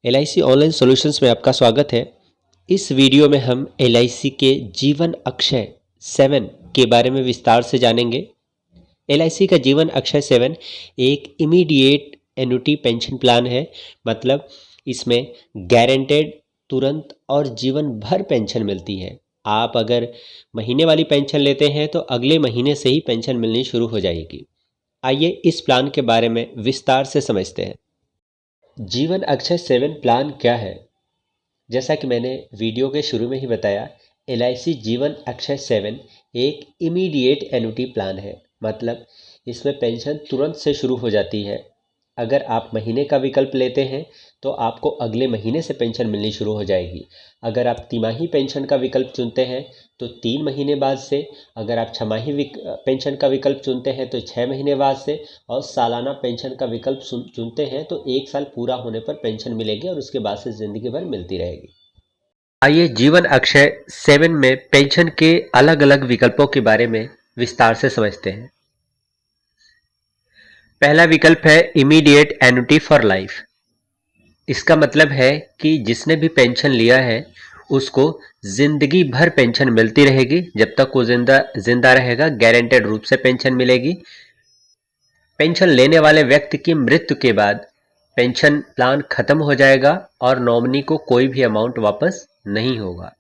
LIC online solutions में आपका स्वागत है। इस वीडियो में हम LIC के जीवन अक्षय 7 के बारे में विस्तार से जानेंगे। LIC का जीवन अक्षय 7 एक इमीडिएट एन्युटी पेंशन प्लान है। मतलब इसमें गारंटेड तुरंत और जीवन भर पेंशन मिलती है। आप अगर महीने वाली पेंशन लेते हैं तो अगले महीने से ही पेंशन मिलनी शुरू हो जाएगी। आइए इस प्लान के बारे में विस्तार से समझते हैं। जीवन अक्षय 7 प्लान क्या है? जैसा कि मैंने वीडियो के शुरू में ही बताया, LIC जीवन अक्षय 7 एक इमीडिएट एन्युटी प्लान है। मतलब इसमें पेंशन तुरंत से शुरू हो जाती है। अगर आप महीने का विकल्प लेते हैं तो आपको अगले महीने से पेंशन मिलनी शुरू हो जाएगी। अगर आप तिमाही पेंशन का विकल्प चुनते हैं तो 3 महीने बाद से, अगर आप छमाही पेंशन का विकल्प चुनते हैं तो 6 महीने बाद से, और सालाना पेंशन का विकल्प चुनते हैं तो 1 साल पूरा होने पर पेंशन मिलेगी और उसके बाद से ज़िंदगी भर मिलती रहेगी। आइए जीवन अक्षय 7 में पेंशन के अलग अलग विकल्पों के बारे में विस्तार से समझते हैं। पहला विकल्प है इमीडिएट एन्युटी फॉर लाइफ। इसका मतलब है कि जिसने भी पेंशन लिया है उसको जिंदगी भर पेंशन मिलती रहेगी। जब तक वो जिंदा रहेगा गारंटेड रूप से पेंशन मिलेगी। पेंशन लेने वाले व्यक्ति की मृत्यु के बाद पेंशन प्लान खत्म हो जाएगा और नॉमिनी को कोई भी अमाउंट वापस नहीं होगा।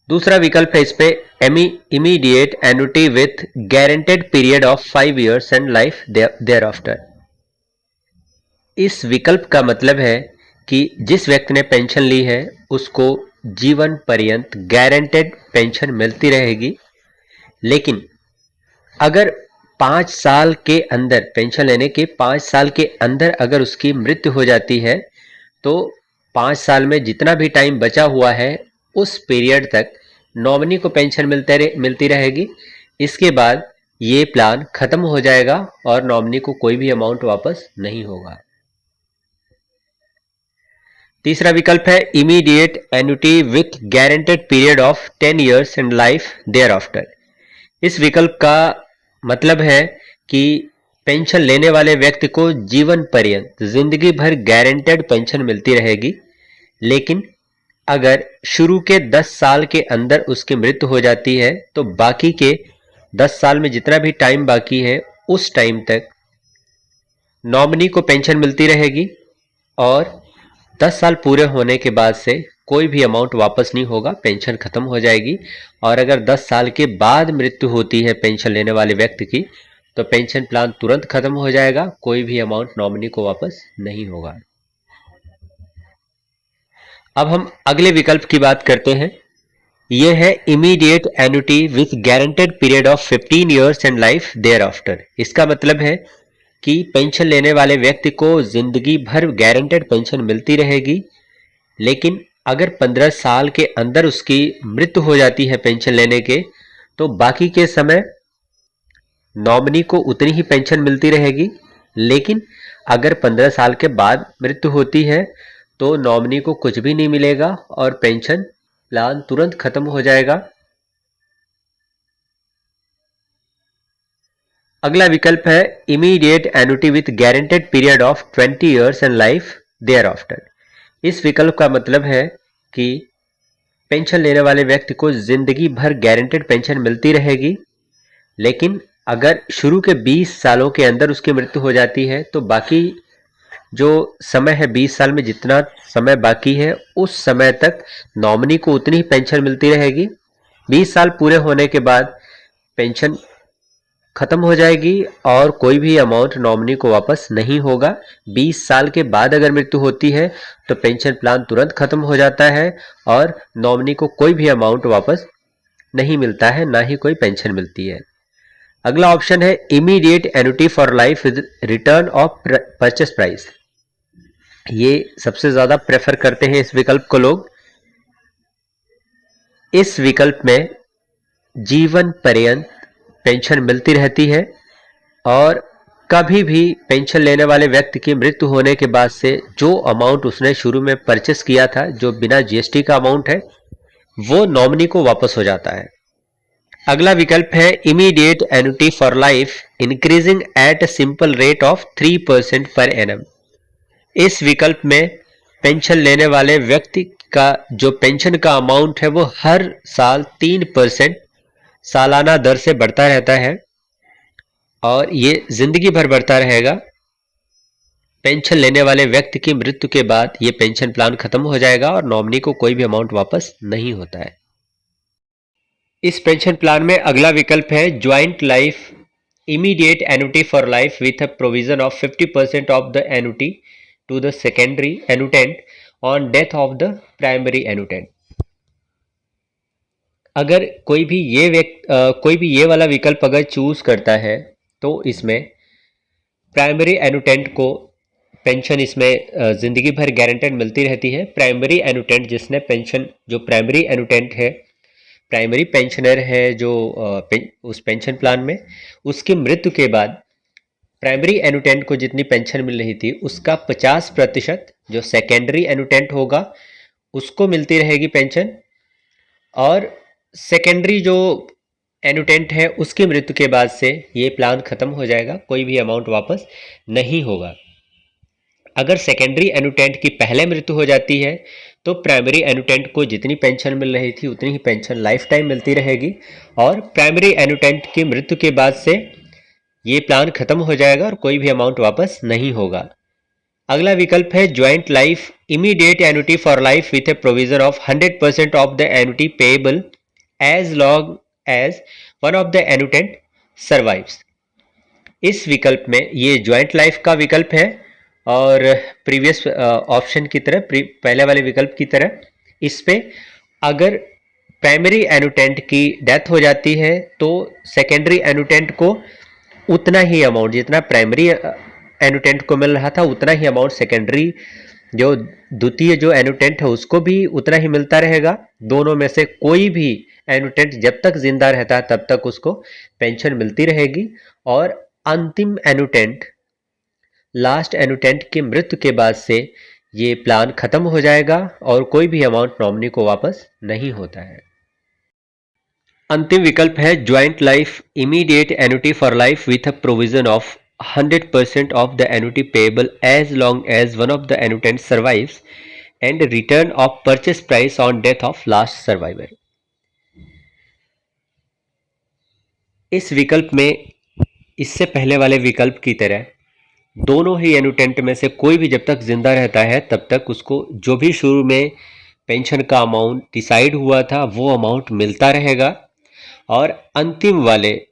दूसरा विकल्प है इस पे immediate annuity with guaranteed period of 5 years and life thereafter. इस विकल्प का मतलब है कि जिस व्यक्ति ने पेंशन ली है उसको जीवन पर्यंत गारंटेड पेंशन मिलती रहेगी। लेकिन अगर 5 साल के अंदर, पेंशन लेने के 5 साल के अंदर अगर उसकी मृत्यु हो जाती है तो 5 साल में जितना भी टाइम बचा हुआ है उस पीरियड तक नॉमिनी को पेंशन मिलती रहेगी। इसके बाद ये प्लान खत्म हो जाएगा और नॉमिनी को कोई भी अमाउंट वापस नहीं होगा। तीसरा विकल्प है immediate annuity with guaranteed period of 10 years and life thereafter. इस विकल्प का मतलब है कि पेंशन लेने वाले व्यक्ति को जीवन पर्यंत, जिंदगी भर गारंटेड पेंशन मिलती रहेगी। लेकिन अगर शुरू के 10 साल के अंदर उसकी मृत्यु हो जाती है तो बाकी के 10 साल में जितना भी टाइम बाकी है उस टाइम तक नॉमिनी को पेंशन मिलती रहेगी और 10 साल पूरे होने के बाद से कोई भी अमाउंट वापस नहीं होगा, पेंशन खत्म हो जाएगी। और अगर 10 साल के बाद मृत्यु होती है पेंशन लेने वाले व्यक्ति की तो पेंशन प्लान तुरंत खत्म हो जाएगा, कोई भी अमाउंट नॉमिनी को वापस नहीं होगा। अब हम अगले विकल्प की बात करते हैं। यह है immediate annuity with guaranteed period of 15 years and life thereafter. इसका मतलब है कि पेंशन लेने वाले व्यक्ति को जिंदगी भर गारंटेड पेंशन मिलती रहेगी। लेकिन अगर 15 साल के अंदर उसकी मृत्यु हो जाती है पेंशन लेने के तो बाकी के समय नॉमिनी को उतनी ही पेंशन मिलती रहेगी। लेकिन अगर 15 साल के बाद मृत्यु होती है तो नॉमिनी को कुछ भी नहीं मिलेगा और पेंशन प्लान तुरंत खत्म हो जाएगा। अगला विकल्प है immediate annuity with guaranteed period of 20 years and life thereafter. इस विकल्प का मतलब है कि पेंशन लेने वाले व्यक्ति को जिंदगी भर गारंटेड पेंशन मिलती रहेगी। लेकिन अगर शुरू के 20 सालों के अंदर उसकी मृत्यु हो जाती है तो बाकी जो समय है 20 साल में जितना समय बाकी है उस समय तक नॉमिनी को उतनी ही पेंशन मिलती रहेगी। 20 साल पूरे होने के बाद पेंशन खत्म हो जाएगी और कोई भी अमाउंट नॉमिनी को वापस नहीं होगा। 20 साल के बाद अगर मृत्यु होती है तो पेंशन प्लान तुरंत खत्म हो जाता है और नॉमिनी को कोई भी अमाउंट वापस नहीं मिलता है, ना ही कोई पेंशन मिलती है। अगला ऑप्शन है immediate annuity for life with return of purchase price. ये सबसे ज्यादा प्रेफर करते हैं इस विकल्प को लोग। इस विकल्प में जीवन पर्यंत पेंशन मिलती रहती है और कभी भी पेंशन लेने वाले व्यक्ति की मृत्यु होने के बाद से जो अमाउंट उसने शुरू में परचेस किया था, जो बिना GST का अमाउंट है, वो नॉमिनी को वापस हो जाता है। अगला विकल्प है immediate annuity for life increasing at a simple rate of 3% per annum. इस विकल्प में पेंशन लेने वाले व्यक्ति का जो पेंशन का अमाउंट है वो हर साल 3% सालाना दर से बढ़ता रहता है और ये जिंदगी भर बढ़ता रहेगा। पेंशन लेने वाले व्यक्ति की मृत्यु के बाद ये पेंशन प्लान खत्म हो जाएगा और नॉमिनी को कोई भी अमाउंट वापस नहीं होता है। इस पेंशन प्लान में अगला विकल्प है joint life immediate annuity for life with a provision of 50% of the annuity to the secondary annuitant on death of the primary annuitant. अगर कोई भी ये वाला विकल्प अगर चूज करता है तो इसमें प्राइमरी एनुटेंट को पेंशन इसमें जिंदगी भर गारंटेड मिलती रहती है। प्राइमरी एनुटेंट जिसने पेंशन, जो प्राइमरी एनुटेंट है, प्राइमरी पेंशनर है जो उस पेंशन प्लान में, उसकी मृत्यु के बाद प्राइमरी एनुटेंट को जितनी पेंशन मिल रही थी उसका 50% जो सेकेंडरी एनुटेंट होगा उसको मिलती रहेगी पेंशन, और सेकेंडरी जो एनुटेंट है उसकी मृत्यु के बाद से ये प्लान खत्म हो जाएगा, कोई भी अमाउंट वापस नहीं होगा। अगर सेकेंडरी एनुटेंट की पहले मृत्यु हो जाती है तो प्राइमरी एनुटेंट को जितनी पेंशन मिल रही थी उतनी ही पेंशन लाइफ टाइम मिलती रहेगी, और प्राइमरी एनुटेंट की मृत्यु के बाद से ये प्लान खत्म हो जाएगा और कोई भी अमाउंट वापस नहीं होगा। अगला विकल्प है joint life immediate annuity for life with a provision of 100% of the annuity payable as long as one of the annuitant survives. इस विकल्प में ये ज्वाइंट लाइफ का विकल्प है और प्रीवियस ऑप्शन की तरह, पहले वाले विकल्प की तरह, इस पे अगर प्राइमरी एनुटेंट की डेथ हो जाती है तो सेकेंडरी एनुटेंट को उतना ही अमाउंट, जितना प्राइमरी एनुटेंट को मिल रहा था उतना ही अमाउंट सेकेंडरी जो द्वितीय जो एनुटेंट है उसको भी उतना ही मिलता रहेगा। दोनों में से कोई भी एनुटेंट जब तक जिंदा रहता है तब तक उसको पेंशन मिलती रहेगी, और अंतिम एनुटेंट, लास्ट एनुटेंट की मृत्यु के बाद से ये प्लान खत्म हो जाएगा और कोई भी अमाउंट नॉमिनी को वापस नहीं होता है। अंतिम विकल्प है joint life immediate annuity for life with a provision of 100% of the annuity payable as long as one of the annuitants survives and return of purchase price on death of last survivor। इस विकल्प में इससे पहले वाले विकल्प की तरह दोनों ही एनुटेंट में से कोई भी जब तक जिंदा रहता है तब तक उसको जो भी शुरू में पेंशन का अमाउंट डिसाइड हुआ था वो अमाउंट मिलता रहेगा, और अंतिम वाले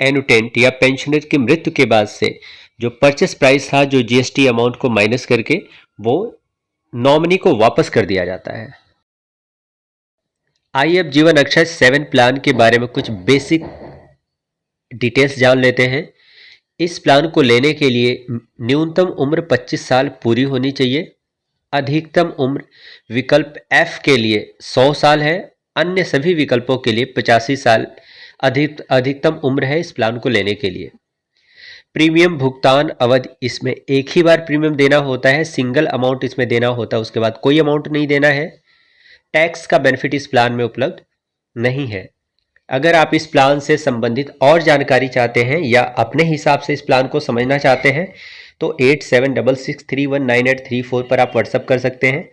एनुटेंट या पेंशनर की मृत्यु के बाद से जो परचेस प्राइस था, जो जीएसटी अमाउंट को माइनस करके वो नॉमिनी को वापस कर दिया जाता है। आइए अब जीवन अक्षय 7 प्लान के बारे में कुछ बेसिक डिटेल्स जान लेते हैं। इस प्लान को लेने के लिए न्यूनतम उम्र 25 साल पूरी होनी चाहिए। अधिकतम उम्र विकल्प एफ के लिए 100 साल है, अन्य सभी विकल्पों के लिए 85 साल अधिकतम उम्र है इस प्लान को लेने के लिए। प्रीमियम भुगतान अवधि, इसमें एक ही बार प्रीमियम देना होता है, सिंगल अमाउंट इसमें देना होता है, उसके बाद कोई अमाउंट नहीं देना है। टैक्स का बेनिफिट इस प्लान में उपलब्ध नहीं है। अगर आप इस प्लान से संबंधित और जानकारी चाहते हैं या अपने हिसाब से इस प्लान को समझना चाहते हैं तो 8766319834 पर आप व्हाट्सअप कर सकते हैं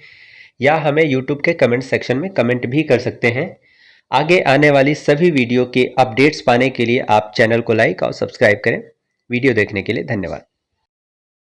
या हमें यूट्यूब के कमेंट सेक्शन में कमेंट भी कर सकते हैं। आगे आने वाली सभी वीडियो के अपडेट्स पाने के लिए आप चैनल को लाइक और सब्सक्राइब करें। वीडियो देखने के लिए धन्यवाद।